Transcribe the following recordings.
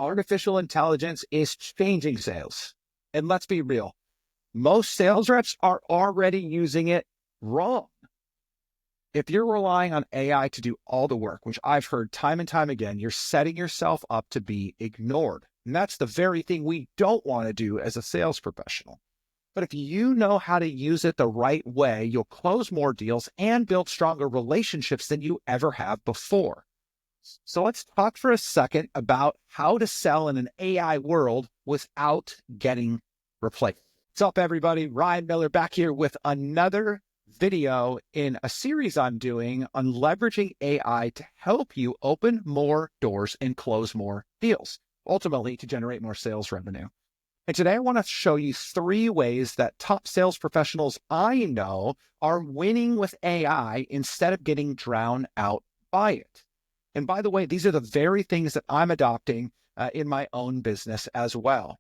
artificial intelligence is changing sales. And let's be real, most sales reps are already using it wrong. If you're relying on AI to do all the work, which I've heard time and time again, you're setting yourself up to be ignored. And that's the very thing we don't want to do as a sales professional. But if you know how to use it the right way, you'll close more deals and build stronger relationships than you ever have before. So let's talk for a second about how to sell in an AI world without getting replaced. What's up, everybody? Ryan Miller back here with another video in a series I'm doing on leveraging AI to help you open more doors and close more deals, ultimately to generate more sales revenue. And today I want to show you 3 ways that top sales professionals I know are winning with AI instead of getting drowned out by it. And by the way, these are the very things that I'm adopting in my own business as well.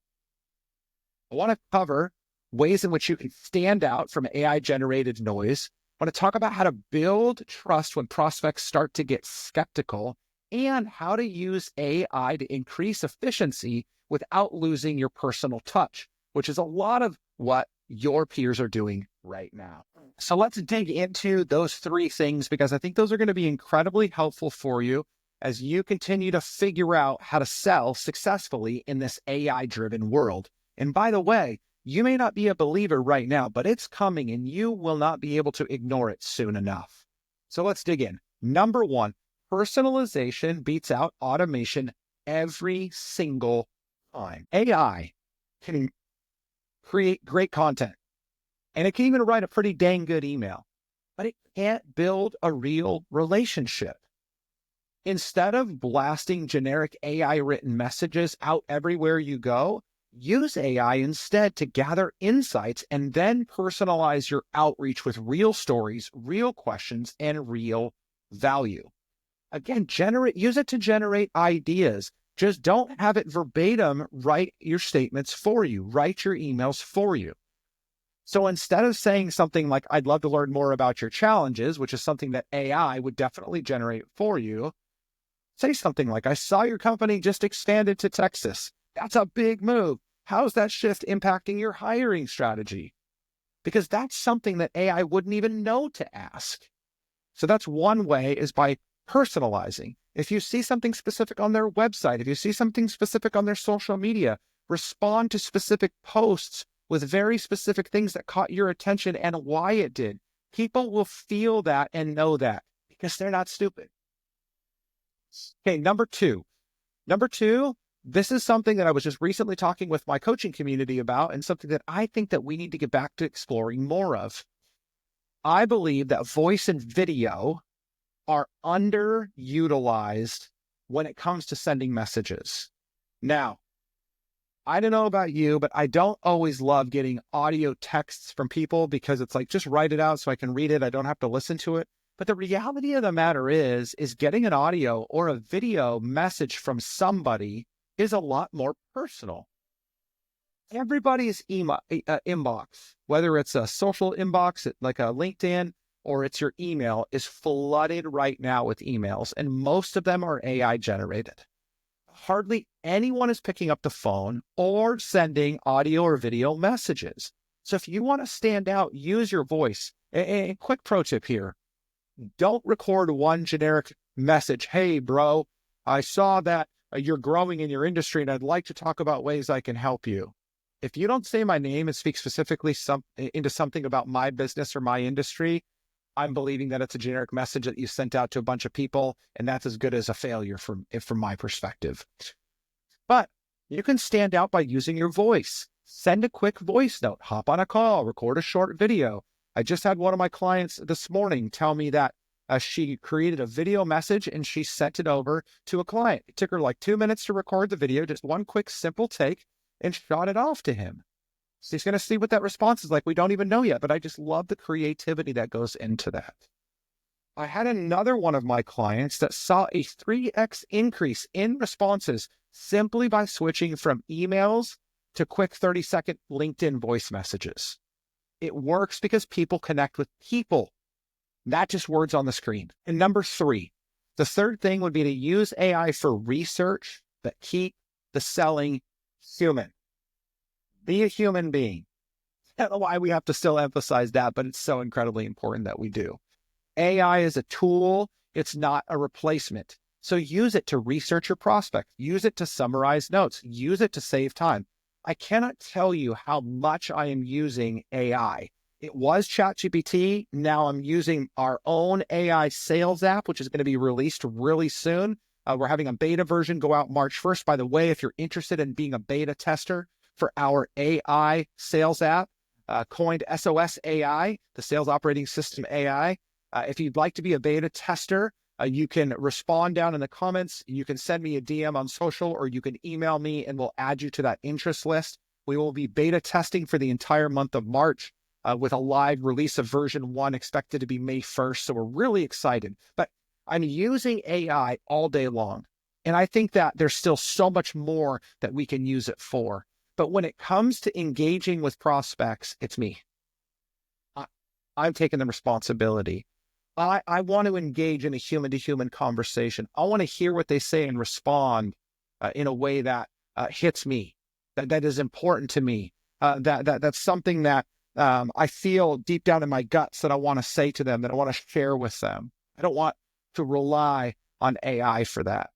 I want to cover ways in which you can stand out from AI-generated noise. I want to talk about how to build trust when prospects start to get skeptical, and how to use AI to increase efficiency without losing your personal touch, which is a lot of what your peers are doing right now. So let's dig into those 3 things, because I think those are going to be incredibly helpful for you as you continue to figure out how to sell successfully in this AI-driven world. And by the way, you may not be a believer right now, but it's coming and you will not be able to ignore it soon enough. So let's dig in. Number 1, personalization beats out automation every single time. AI can create great content, and it can even write a pretty dang good email, but it can't build a real relationship. Instead of blasting generic AI-written messages out everywhere you go, use AI instead to gather insights and then personalize your outreach with real stories, real questions, and real value. Again, use it to generate ideas. Just don't have it verbatim write your statements for you, write your emails for you. So instead of saying something like, I'd love to learn more about your challenges, which is something that AI would definitely generate for you, say something like, I saw your company just expanded to Texas. That's a big move. How's that shift impacting your hiring strategy? Because that's something that AI wouldn't even know to ask. So that's one way, is by personalizing. If you see something specific on their website, if you see something specific on their social media, respond to specific posts with very specific things that caught your attention and why it did. People will feel that and know that because they're not stupid. Okay, number two, this is something that I was just recently talking with my coaching community about, and something that I think that we need to get back to exploring more of. I believe that voice and video are underutilized when it comes to sending messages. Now, I don't know about you, but I don't always love getting audio texts from people, because it's like, just write it out so I can read it. I don't have to listen to it. But the reality of the matter is getting an audio or a video message from somebody is a lot more personal. Everybody's inbox, whether it's a social inbox like a LinkedIn or it's your email, is flooded right now with emails, and most of them are AI generated. Hardly anyone is picking up the phone or sending audio or video messages. So if you want to stand out, use your voice. A quick pro tip here. Don't record one generic message. Hey, bro, I saw that you're growing in your industry and I'd like to talk about ways I can help you. If you don't say my name and speak specifically into something about my business or my industry, I'm believing that it's a generic message that you sent out to a bunch of people, and that's as good as a failure from my perspective. But you can stand out by using your voice. Send a quick voice note, hop on a call, record a short video. I just had one of my clients this morning tell me that she created a video message and she sent it over to a client. It took her like 2 minutes to record the video, just one quick, simple take, and shot it off to him. So he's going to see what that response is like. We don't even know yet, but I just love the creativity that goes into that. I had another one of my clients that saw a 3x increase in responses simply by switching from emails to quick 30-second LinkedIn voice messages. It works because people connect with people, not just words on the screen. And number 3, the third thing would be to use AI for research, but keep the selling human. Be a human being. I don't know why we have to still emphasize that, but it's so incredibly important that we do. AI is a tool. It's not a replacement. So use it to research your prospect. Use it to summarize notes. Use it to save time. I cannot tell you how much I am using AI. It was ChatGPT. Now I'm using our own AI sales app, which is going to be released really soon. We're having a beta version go out March 1st. By the way, if you're interested in being a beta tester for our AI sales app, coined SOS AI, the Sales Operating System AI, if you'd like to be a beta tester, you can respond down in the comments. You can send me a DM on social, or you can email me and we'll add you to that interest list. We will be beta testing for the entire month of March with a live release of version 1 expected to be May 1st. So we're really excited. But I'm using AI all day long. And I think that there's still so much more that we can use it for. But when it comes to engaging with prospects, it's me. I'm taking the responsibility. I want to engage in a human-to-human conversation. I want to hear what they say and respond in a way that hits me, that is important to me, that's something that I feel deep down in my guts that I want to say to them, that I want to share with them. I don't want to rely on AI for that.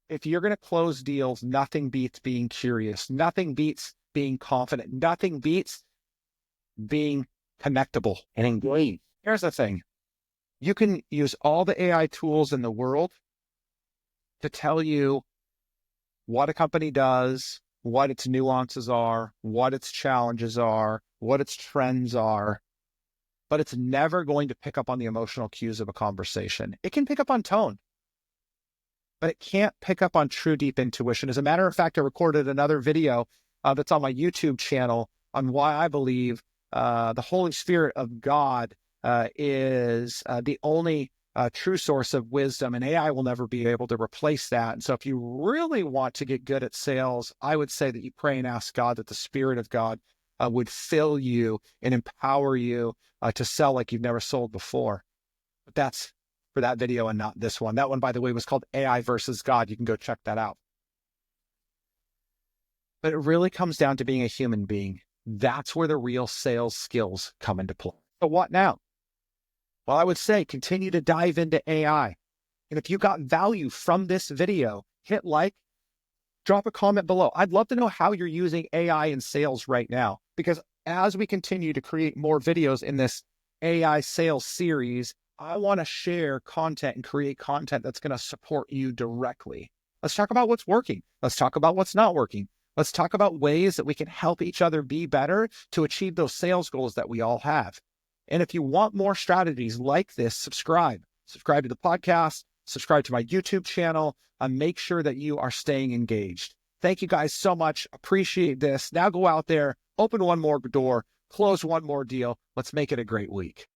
If you're going to close deals, nothing beats being curious. Nothing beats being confident. Nothing beats being connectable and engaged. Here's the thing. You can use all the AI tools in the world to tell you what a company does, what its nuances are, what its challenges are, what its trends are, but it's never going to pick up on the emotional cues of a conversation. It can pick up on tone, but it can't pick up on true deep intuition. As a matter of fact, I recorded another video that's on my YouTube channel on why I believe the Holy Spirit of God is the only true source of wisdom, and AI will never be able to replace that. And so if you really want to get good at sales, I would say that you pray and ask God that the Spirit of God would fill you and empower you to sell like you've never sold before. But that's for that video and not this one. That one, by the way, was called AI versus God. You can go check that out. But it really comes down to being a human being. That's where the real sales skills come into play. So what now? Well, I would say continue to dive into AI. And if you got value from this video, hit like, drop a comment below. I'd love to know how you're using AI in sales right now, because as we continue to create more videos in this AI sales series, I want to share content and create content that's going to support you directly. Let's talk about what's working. Let's talk about what's not working. Let's talk about ways that we can help each other be better to achieve those sales goals that we all have. And if you want more strategies like this, subscribe to the podcast, subscribe to my YouTube channel, and make sure that you are staying engaged. Thank you guys so much. Appreciate this. Now go out there, open one more door, close one more deal. Let's make it a great week.